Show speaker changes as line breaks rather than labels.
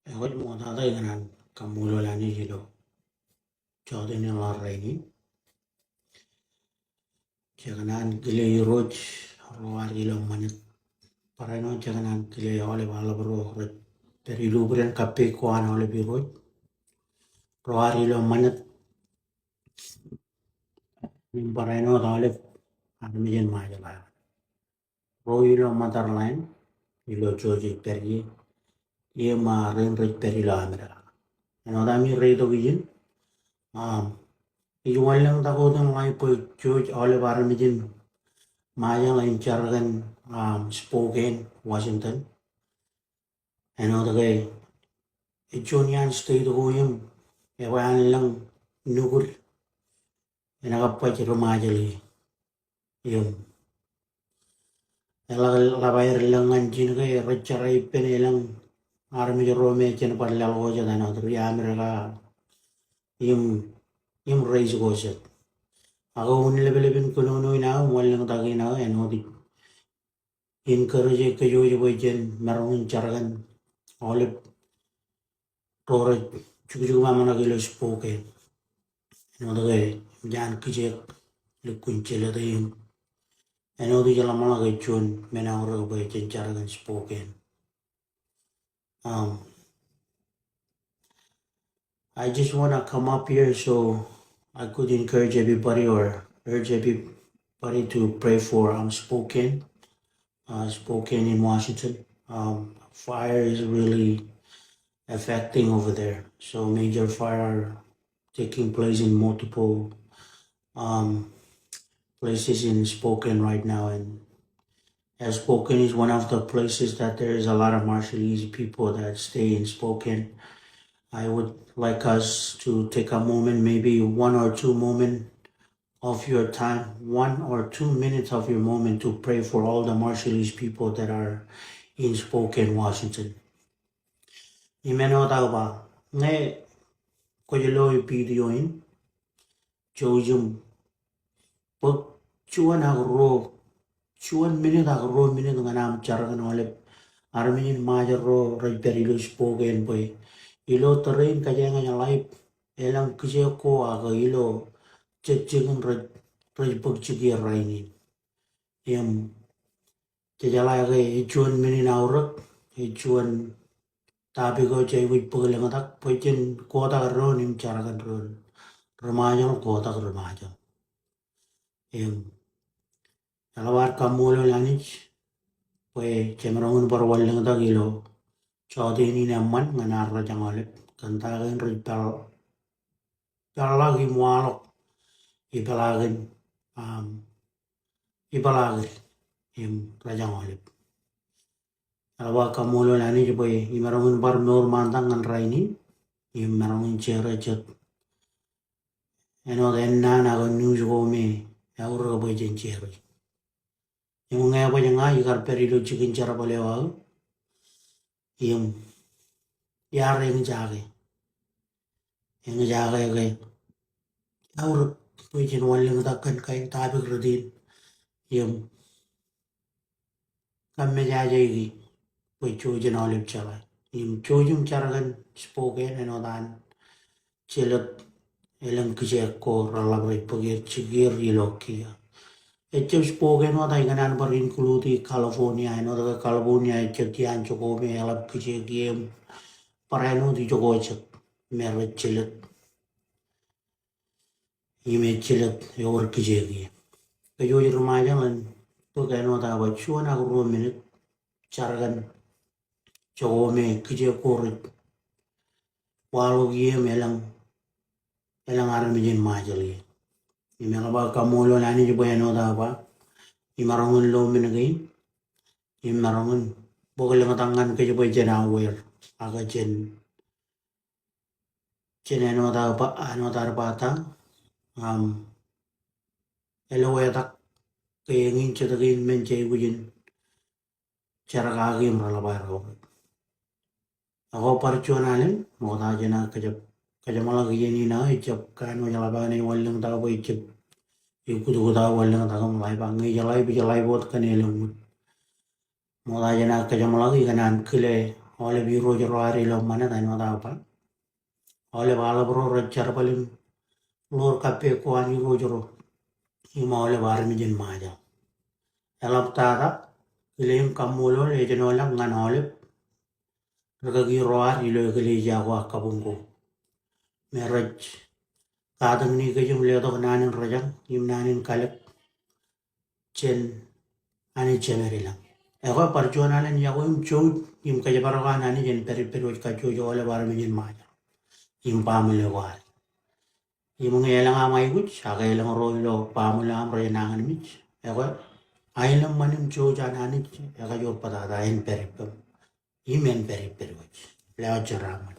Egot mo tatay ganan kamulo lani jilo chodi ni la raini jaganan gile roj roar jilo manit parano jaganan gile ole bala bro roj peri lubren kape ko an ole bi roj roar jilo manit nim parano ole armi jen ma jala ro jilo matar line jilo choji peri ye ma ren roj peri la amira ano dami re to gijin um ijuwalang takotan lai po choj ole armi jen Maya in Charagan, Spokane, Washington. And all the guy, a Junian state of him, a one lang nugul, and a patch of Majali. Yum. A labayar lang and Jinga, Richard Penny lang, Army Rome, and Padla than other Yamera, yum raise goes it. I go only level in Kuno now, one lang tagina, and all the encourage a Kajoy Maroon Charagan, Olive. Torre chukuchuku mama na kilo Spokane. Ano da kay jan kijek lukunchela da yun. Ano di jala mala kay chun mena ora ko bay chencharagan Spokane. I just wanna come up here so I could encourage everybody or urge everybody to pray for Spokane. Spokane in Washington. Fire is really affecting over there. So major fire taking place in multiple places in Spokane right now, and as Spokane is one of the places that there is a lot of Marshallese people that stay in Spokane. I would like us to take a moment, maybe 1 or 2 moments of your time, 1 or 2 minutes of your moment to pray for all the Marshallese people that are in Spokane, Washington. Imeno ba ne ko jelo video in chojum pag chuan agro chuan minute agro minute nganam charagan ole armin majaro rai perilo Spokane boy ilo terrain kajanga nya live elang kije ko aga ilo cecing rai pag chigi raini yam jala ga chuan minute aurak chuan tabi ko chay wit pagalang tak poitin kota ro nim charagan ron remaja kota remaja yam alawar kamulo lanich pues cemerong por walang tagilo chodi ni naman nga narra jangalit kantagan ripal lagi mualok ipalagin ipalagin im rajangalit alawa kamulo lani pues imarong par nor mantang ngan raini imarong chere chet eno den na na news go me yauro boy jen chere yung nga ba yang ay karperilo chicken chara balewa yung yare ng jage kay aur puitin walang takkan kay tabi kredin yung kamme jaje pui chujin olive chala yung chujum charagan Spokane ano dan chilot elang kije ko ralabay pagir chigir ilokia Echo Spokane wa tai kanan par include California no da California chetian choko me alap kije game parano di choko chet mer chilet ime chilet yor kije gi kayo remaja man pagano da ba chuana ro minute chargan choko me kije korit walo game elang armijin majali Imelaba kamulo lani jo bueno da ba imarangun lo minagay imarangun bukal lang tangan kayo ba jen aware aga jen ano da ba ano da bata elo yatak kaya ngin chatakin men chay bujin cara kagim ralabar ko ako parcho nalim mo da jena kaya malagi yan ina ichap kano jalaban ay walang tao ichap Ikutu kuta walang takam lai bangi jalai bi jalai bot kanelum. Mola jana kajamalagi kanan kile ole biro jaro ari lo mana tan wada apa ole bala bro rajar paling lor kape ko ani ro jaro ima ole bar mi jin maja elam tada ilim kamulo le jenola ngan ole ragagi ro ari lo gele jawa kabungo meraj kadang ni ke jum le do nanin rajang im nanin kalep chen ani chenerilang ego parjuanalan yago im chou im kaya baragan ani jen peri ka chou ole bar mi jin maja im pamile wal im ngelang amai guch aga elang ro lo pamile am re nangan mich ego ailam manim chou janani ega jo pada da en peri imen peri guch leo charaman